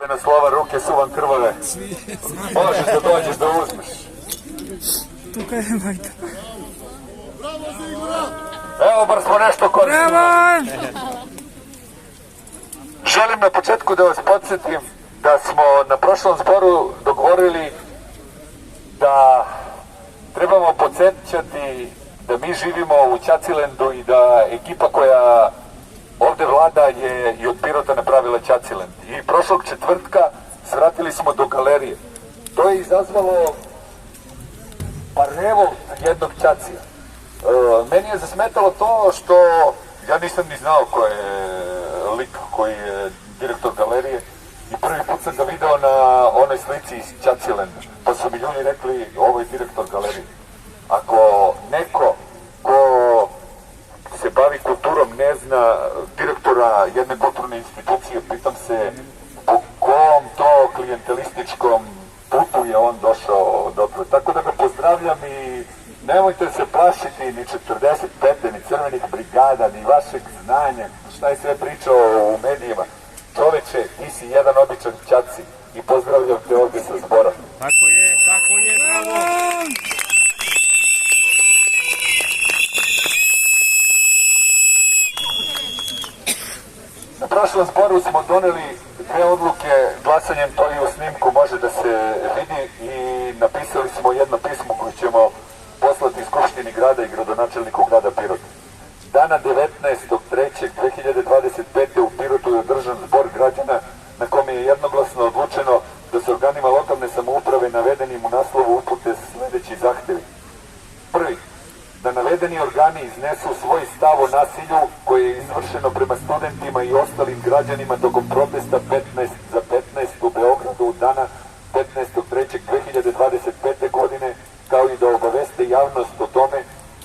Na slova, ruke su vam krvave. Možeš da dođeš da uzmeš. Tukaj je majka. Evo, bar smo nešto koristili. Želim na početku da vas podsjetim da smo na prošlom zboru dogovorili da trebamo podsjećati da mi živimo u Ćacilendu i da ekipa koja ovde vlada je i od Pirota napravila Ćacilend. I prošlog četvrtka svratili smo do galerije. To je izazvalo revolt jednog Ćacija. Meni je zasmetalo to što ja nisam ni znao ko je lik koji je direktor galerije i prvi put sam ga video na onoj slici iz Ćacilenda. Pa su mi ljudi rekli, ovo je direktor galerije. Ako neko ko se bavi kulturom ne zna direktora jedne kulturne institucije, pitam se po kom to klijentelističkom putu je on došao dobro. Tako da ga pozdravljam i nemojte se plašiti ni 45. ni crvenih brigada, ni vašeg znanja, šta je sve pričao u medijima. Čoveče, ti si jedan običan Ćaci i pozdravljam te ovde sa zbora. Tako je, bravo! Na prošlom zboru smo doneli dve odluke, glasanjem to i u snimku može da se vidi i napisali smo jedno pismo koje ćemo poslati Skupštini grada i gradonačelniku grada Pirota. Dana 19.3.2025. u Pirotu je održan zbor građana na kome je jednoglasno odlučeno da se organima lokalne samouprave navedenim u naslovu upute sledeći zahtevi. Prvi, da navedeni organi iznesu svoj stav o nasilju koje je izvršeno prema studentima i ostalim građanima tokom protesta 15 za 15 u Beogradu dana 15.3.2025. godine, kao i da obaveste javnost o tome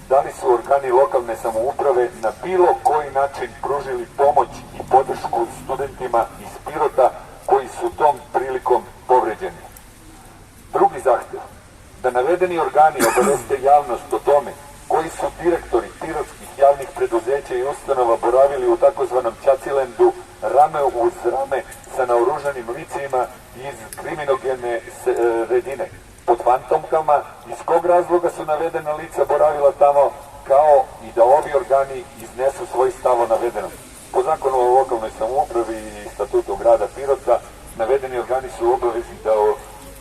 da li su organi lokalne samouprave na bilo koji način pružili pomoć i podršku studentima iz Pirota koji su tom prilikom povređeni. Drugi zahtev, da navedeni organi obaveste javnost o tome koji su direktori pirotskih javnih preduzeća i ustanova boravili u takozvanom Ćacilendu rame uz rame sa naoružanim licima iz kriminogene redine pod fantomkama, iz kog razloga su navedena lica boravila tamo, kao i da ovi organi iznesu svoj stav o navedenom. Po zakonu o lokalnoj samoupravi i statutu grada Pirota, navedeni organi su obavezni da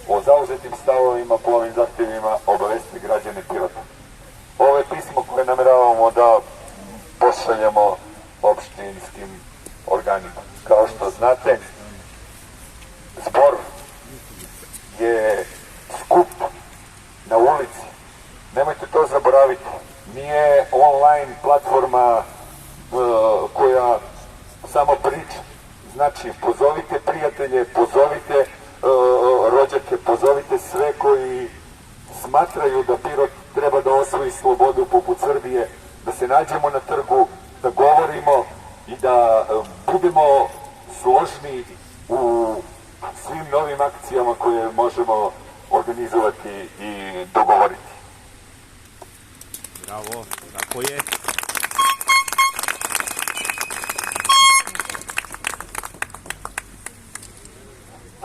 o zauzetim stavovima po ovim zahtjevima obavesti građane Pirota. Ovo je pismo koje nameravamo da pošaljemo opštinskim organima. Kao što znate, zbor je skup na ulici. Nemojte to zaboraviti. Nije online platforma koja samo priča. Znači, pozovite prijatelje, pozovite rođake, pozovite sve koji smatraju da Pirot treba da osvoji slobodu poput Srbije, da se nađemo na trgu, da govorimo i da budemo složni u svim novim akcijama koje možemo organizovati i dogovoriti. Bravo, tako je.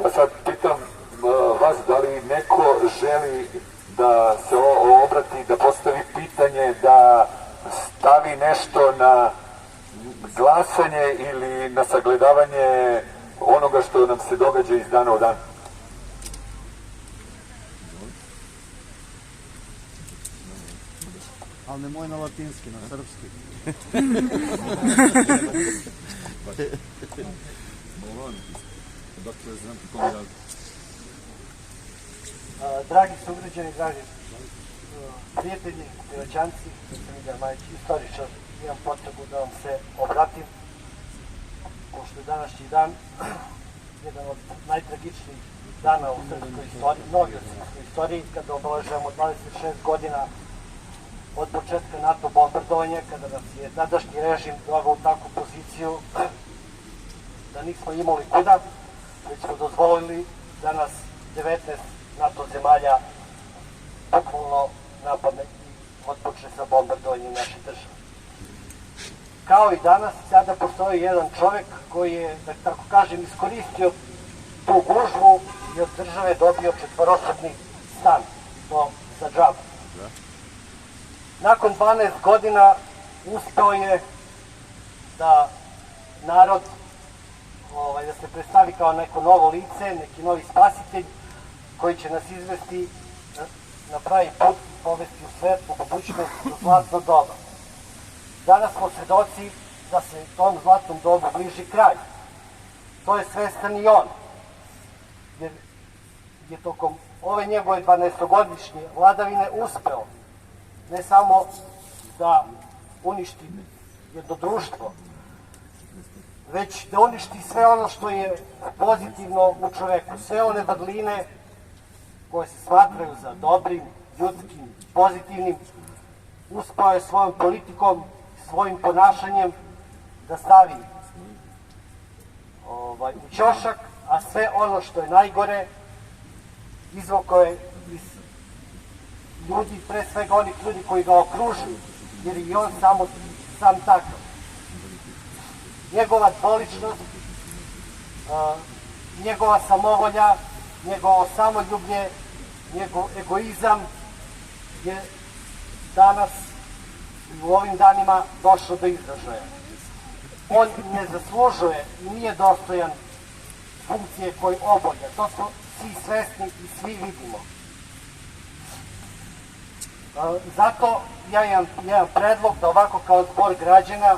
Pa sad pitam vas da li neko želi da se obrati, da postavi pitanje, da stavi nešto na glasanje ili na sagledavanje onoga što nam se događa iz dana u dan. Ali nemoj na latinski, na srpski. Dragi sugrađani, dragi prijatelji, piroćanci, Miljan Majić, istoričar, imam potrebu da vam se obratim, pošto je današnji dan jedan od najtragičnijih dana u srpskoj istoriji, mnogi u srpskoj istoriji, kada obeležavamo 26 godina od početka NATO bombardovanja, kada nas je tadašnji režim doveo u takvu poziciju da nismo imali kuda, već smo dozvolili da nas 19 NATO zemalja bukvalno napadne i otpočne sa bombardovanjem naše države. Kao i danas, sada postoji jedan čovek koji je, da tako kažem, iskoristio tu gužvu i od države dobio četvorosobni stan, to za džabu. Nakon 12 godina uspeo je da narod da se predstavi kao neko novo lice, neki novi spasitelj koji će nas izvesti na pravi put i povesti u svetlu budućnost do zlatnog doba. Danas smo svedoci da se tom zlatnom dobu bliži kraj. To je svestan i on, jer je tokom ove njegove 12-godišnje vladavine uspeo ne samo da uništi jedno društvo, već da uništi sve ono što je pozitivno u čoveku, sve one vrline koje se smatraju za dobrim, ljudskim, pozitivnim. Uspeo je svojom politikom, svojim ponašanjem da stavi u ćošak, a sve ono što je najgore izvukao je iz ljudi, pre svega onih ljudi koji ga okružuju, jer i on sam takav. Njegova dvoličnost, njegova samovolja, njegovo samoljublje, njegov egoizam je danas i u ovim danima došlo do izražaja. On ne zaslužuje i nije dostojan funkcije koju obavlja. To smo svi svesni i svi vidimo. Zato ja imam predlog da ovako kao zbor građana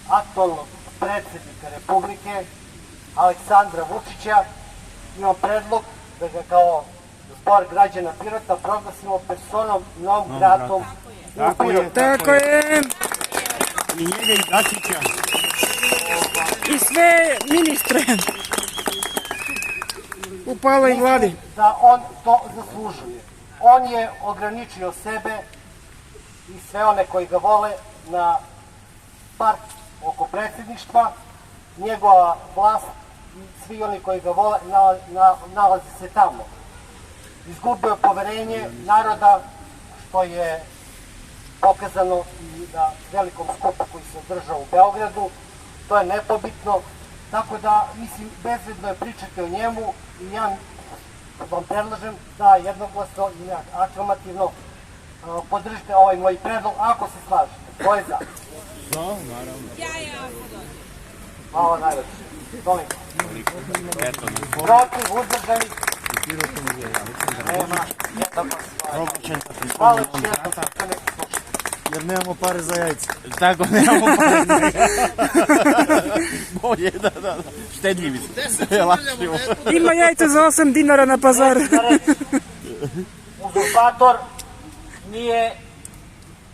aktualnog predsjednika Republike Aleksandra Vučića imam predlog da ga kao zbor građana Pirota proglasimo personom non gratom u Pirotu. Tako je. I njega i Dačića. I sve ministre u paloj vladi. Mislim da on to zaslužuje. On je ograničio sebe i sve one koji ga vole na park oko predsjedništva. Njegova vlast i svi oni koji ga vole nalazi se tamo. Izgubio je poverenje naroda, što je pokazano i na velikom skupu koji se održao u Beogradu. To je nepobitno, tako da, mislim, bezvredno je pričati o njemu i ja vam predlažem da jednoglasno i aklamativno podržite ovaj moj predlog, ako se slažete. Ko je za? Da, naravno. Hvala najveće. Toliko. Protiv, uzdržani. Nema jednoglasno. Hvala još jednom što ste neki slušali. Jer nemamo pare za jajce. Tako, nemamo pare za jajce. Bolje, da. Štedljivi smo. Ima jajce za 8 dinara na pazaru. Uzurpator nije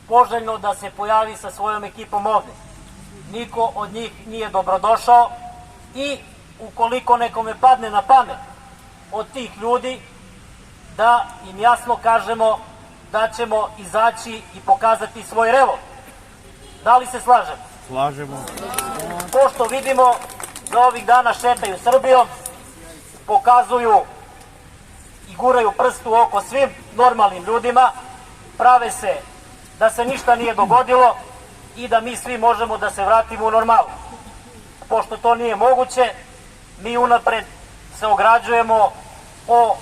poželjno da se pojavi sa svojom ekipom ovde. Niko od njih nije dobrodošao i ukoliko nekome padne na pamet od tih ljudi, da im jasno kažemo da ćemo izaći i pokazati svoj revolt. Da li se slažemo? Slažemo. Pošto vidimo da ovih dana šetaju Srbijom, pokazuju i guraju prst u oko svim normalnim ljudima, prave se da se ništa nije dogodilo i da mi svi možemo da se vratimo u normalu. Pošto to nije moguće, mi unapred se ograđujemo o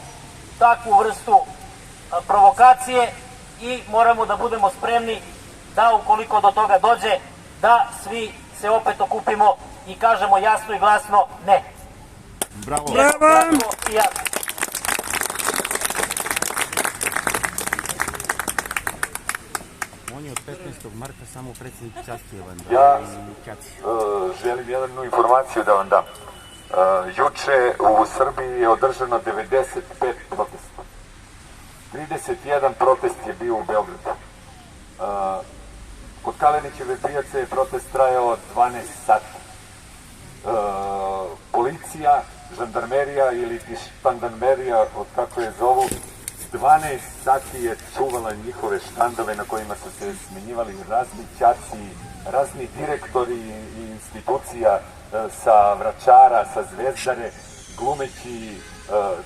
takvu vrstu provokacije i moramo da budemo spremni da ukoliko do toga dođe, da svi se opet okupimo i kažemo jasno i glasno ne. Bravo. Bravo. I jasno. On je od 15. marta samo predsjednik Častijevan. Ja želim jednu informaciju da vam dam. Juče u Srbiji je održano 95 protesta. 31 protest je bio u Beogradu. Kod Kalenićeve pijace je protest trajao 12 sati. Policija, žandarmerija ili štandarmerija, od kako je zovu, 12 sati je čuvala njihove štandove na kojima su se smenjivali razni ćaci, razni direktori institucija sa Vračara, sa Zvezdare, glumeći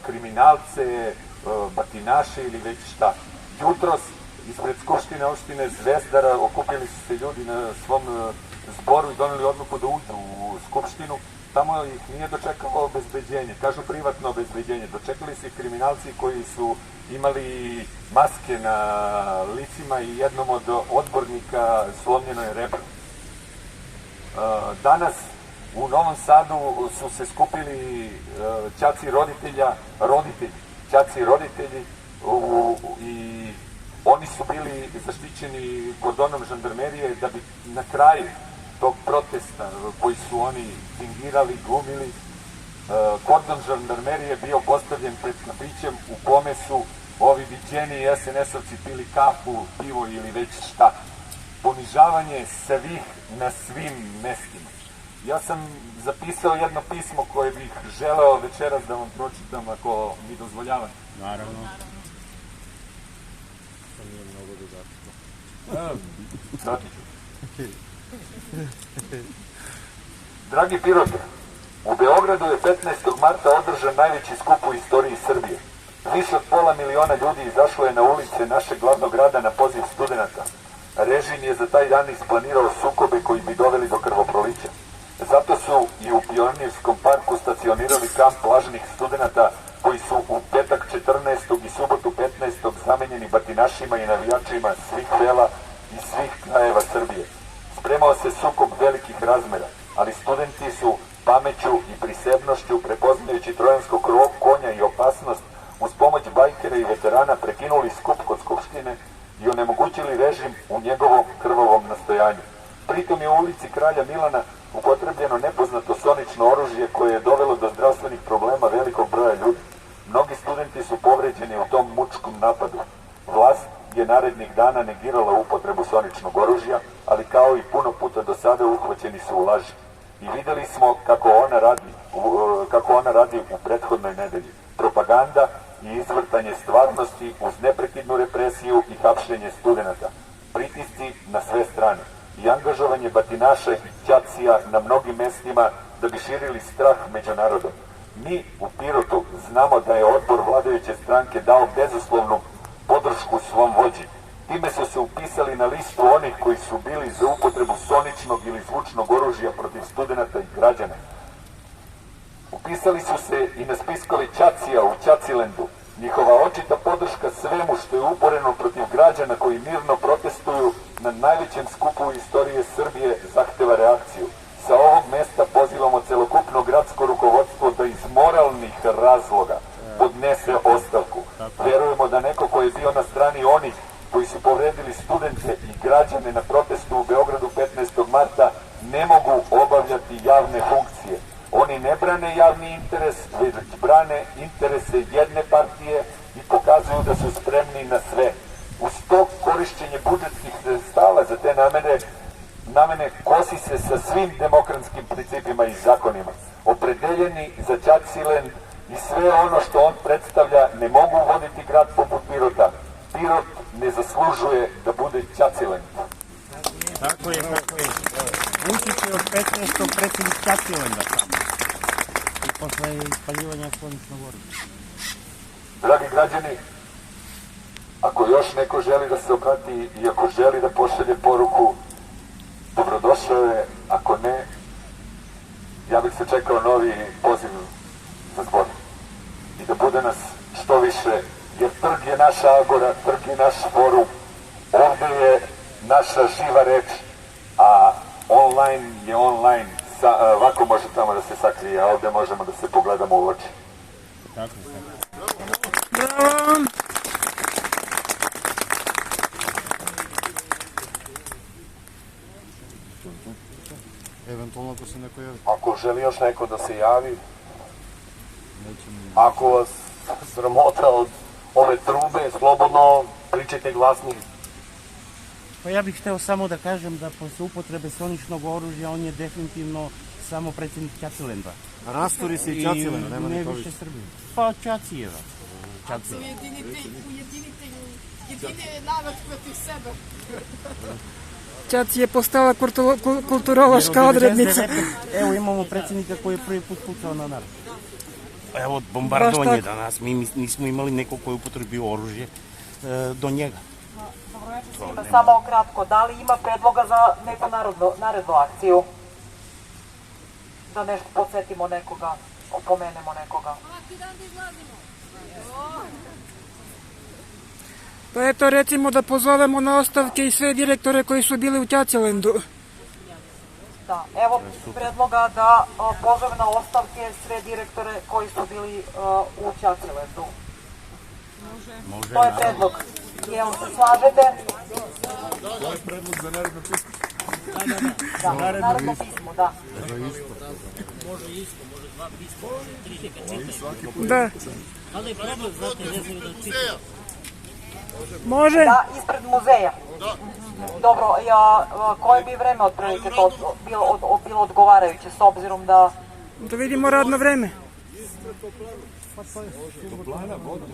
kriminalce, batinaše ili već šta. Jutros ispred Skupštine opštine Zvezdara okupili su se ljudi na svom zboru i doneli odluku da uđu u Skupštinu tamo ih nije dočekalo obezbeđenje, kažu privatno obezbeđenje, dočekali su ih kriminalci koji su imali maske na licima i jednom od odbornika slomljeno je rebro. Danas u Novom Sadu su se skupili ćaci roditelji i oni su bili zaštićeni kordonom žandarmerije da bi na kraju tog protesta koji su oni fingirali, glumili, kordon žandarmerije bio postavljen pred kafićem u kome su ovi viđeni SNS-ovci pili kafu, pivo ili već šta. Ponižavanje svih na svim mestima. Ja sam zapisao jedno pismo koje bih želeo večeras da vam pročitam ako mi dozvoljavate. Naravno. To nije mnogo dodatno. Dragi Pirote, u Beogradu je 15. marta održan najveći skup u istoriji Srbije. Više od pola miliona ljudi izašlo je na ulice našeg glavnog grada na poziv studenata. Režim je za taj dan isplanirao sukobe koji bi doveli do krvoprolića. Zato su i u Pionirskom parku stacionirali kamp lažnih studenata koji su u petak 14. i subotu 15. zamenjeni batinašima i navijačima svih dela i svih krajeva Srbije. Spremao se sukob velikih razmera, ali studenti su pameću i prisebnošću, prepoznajući trojanskog konja i opasnost, uz pomoć bajkera i veterana prekinuli skup kod Skupštine i onemogućili režim u njegovom krvavom nastojanju. Pritom je u ulici Kralja Milana upotrebljeno nepoznato sonično oružje koje je dovelo do zdravstvenih problema velikog broja ljudi. Mnogi studenti su povređeni u tom mučkom napadu. Vlast je narednih dana negirala upotrebu soničnog oružja, ali kao i puno puta do sada uhvaćeni su u laži. I videli smo kako ona radi u prethodnoj nedelji. Propaganda i izvrtanje stvarnosti uz neprekidnu represiju i hapšenje studenata. Pritisci na sve strane. I angažovanje batinaša i ćacija na mnogim mestima da bi širili strah među narodom. Mi u Pirotu znamo da je odbor vladajuće stranke dao bezuslovnu podršku svom vođi. Time su se upisali na listu onih koji su bili za upotrebu soničnog ili zvučnog oružja protiv studenata i građana. Upisali su se i na spiskove ćacija u Ćacilendu. Njihova očita podrška svemu što je uporeno protiv građana koji mirno protestuju na najvećem skupu istorije Srbije zahteva reakciju. Sa ovog mesta pozivamo celokupno gradsko rukovodstvo da iz moralnih razloga podnese ostavku. Verujemo da neko ko je bio na strani onih koji su povredili studente i građane na protestu u Beogradu 15. marta ne mogu obavljati javne funkcije. Oni ne brane javni interes, već brane interese jedne partije i pokazuju da su spremni na sve. Uz to korišćenje budžetskih sredstava za te namene kosi se sa svim demokratskim principima i zakonima. Opredeljeni za Ćacilen i sve ono što on predstavlja ne mogu voditi grad poput Pirota. Pirot ne zaslužuje da bude Ćacilen. Tako je. Vučić je od 15. predsjednik Ćaćilenda samo. I posle ispaljivanja soničnog oružja. Dragi građani, ako još neko želi da se obrati i ako želi da pošalje poruku, dobrodošao je, ako ne, ja bih se čekao novi poziv za zbor. I da bude nas što više, jer trg je naša agora, trg je naš forum, ovde je naša živa reč, a online je online, ovako može tamo da se sakrije, a ovde možemo da se pogledamo u oči. Tako. Bravo! Eventualno ako se neko javi. Ako želi još neko da se javi, ako vas sramota od ove trube, slobodno pričajte glasnije. Pa ja bih hteo samo da kažem da posle upotrebe soničnog oružja on je definitivno samo predsjednik Ćacilenda. Rasturi se i Ćacilenda, nema ne niko više više. Srbije. Pa Ćacijeva. Ujedinite narod protiv sebe. Ćaci je postala kulturološka odrednica. Evo imamo predsjednika koji je prvi put pucao na narod. Evo bombardovanje danas, mi nismo imali neko koji je upotrebio oružje do njega. Samo kratko, da li ima predloga za neku narednu akciju? da nešto podsjetimo nekoga, opomenemo nekoga. Pa eto recimo da pozovemo na ostavke i sve direktore koji su bili u Ćaćelendu. Da, evo predloga da pozove na ostavke sve direktore koji su bili u Ćaćelendu. Može. To je predlog. Jel se slažete? To je predlog za narodno pismo. Da, narodno pismo, da. Može isto, može dva pisma, tri neka čitaju. Da. Ali je problem, znate, ne znam da čitaju. Može? Da, ispred muzeja. Dobro, koje bi vreme otprilike to bilo odgovarajuće s obzirom da... Da vidimo radno vreme.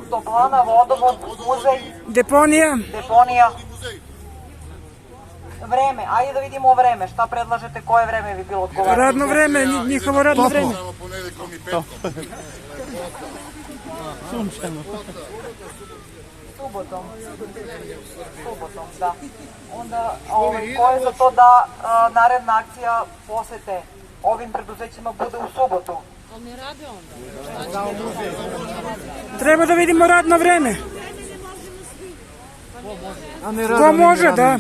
Toplana, vodovod, muzej. Deponija. Deponija. Vreme, ajde da vidimo vreme. Šta predlažete, koje vreme bi bilo odgovarajuće? Radno vreme, njihovo radno vreme. Sunčano. Subotom, da. Onda, ko je za to da naredna akcija posete ovim preduzećima bude u subotu? Ali ne rade onda. Treba da vidimo radno vreme. Ko može, da.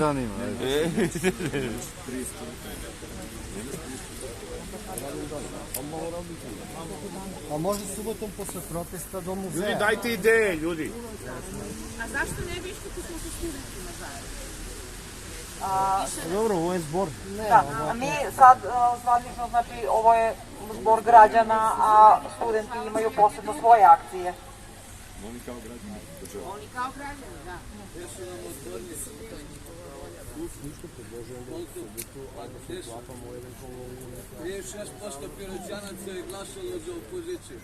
A može subotom posle protesta do muzeja? Ljudi, dajte ideje, ljudi. A zašto ne bi išli kusmo sa studentima zajedno? Dobro, ovo je zbor. Da, mi sad zvanično, znači ovo je zbor građana, a studenti imaju posebno svoje akcije. Oni kao građani, da. Prije 6% Piroćanaca je glasalo za opoziciju.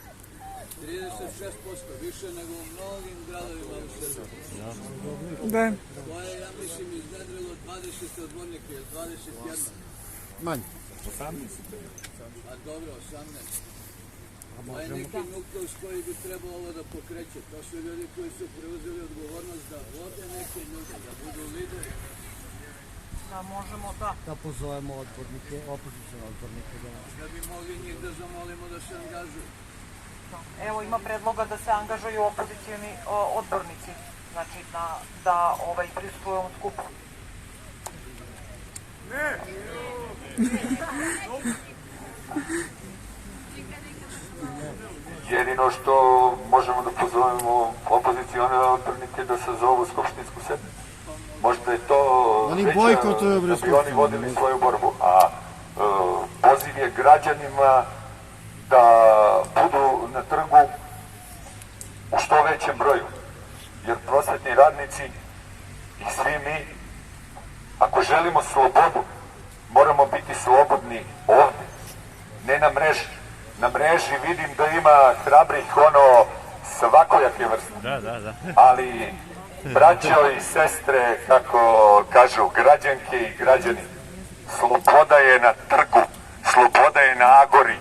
36%, više nego u mnogim gradovima u Srbiji. Da. To je, ja mislim, iznedrilo 20 odbornika, 21. Manje. 18. A dobro, 18. To je neki nukleus koji bi trebalo ovo da pokreće. To su ljudi koji su preuzeli odgovornost da vode neke ljude, da budu lideri. Da, možemo da. Da pozovemo odbornike, opozicijne odbornike. Da bi mogli njih da zamolimo da se angažuju. Evo ima predloga da se angažuju opozicijni odbornici, znači da prisustvuju ovom skupu. Jedino što možemo da pozovemo opozicione odbornike da sazovu skupštinsku sednicu. Možda je to da bi oni vodili svoju borbu, a poziv je građanima da budu na trgu u što većem broju, jer prosvetni radnici i svi mi, ako želimo slobodu, moramo biti slobodni ovde, ne na mreži. Na mreži vidim da ima hrabrih svakojake vrste, ali braćo i sestre, kako kažu građanke i građani, sloboda je na trgu, sloboda je na agori.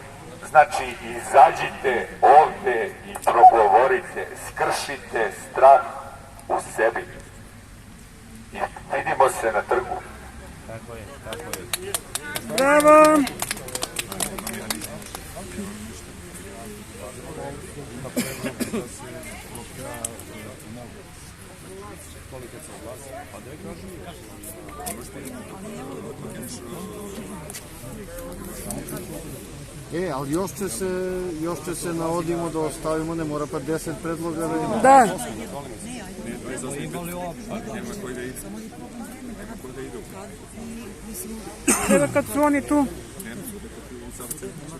Znači, izađite ovde i progovorite, skršite strah u sebi i vidimo se na trgu. Tako je, tako je. Bravo! Ali još će se navodimo da ostavimo, ne mora pa 10 predloga da ima. Da. Evo kad su oni tu.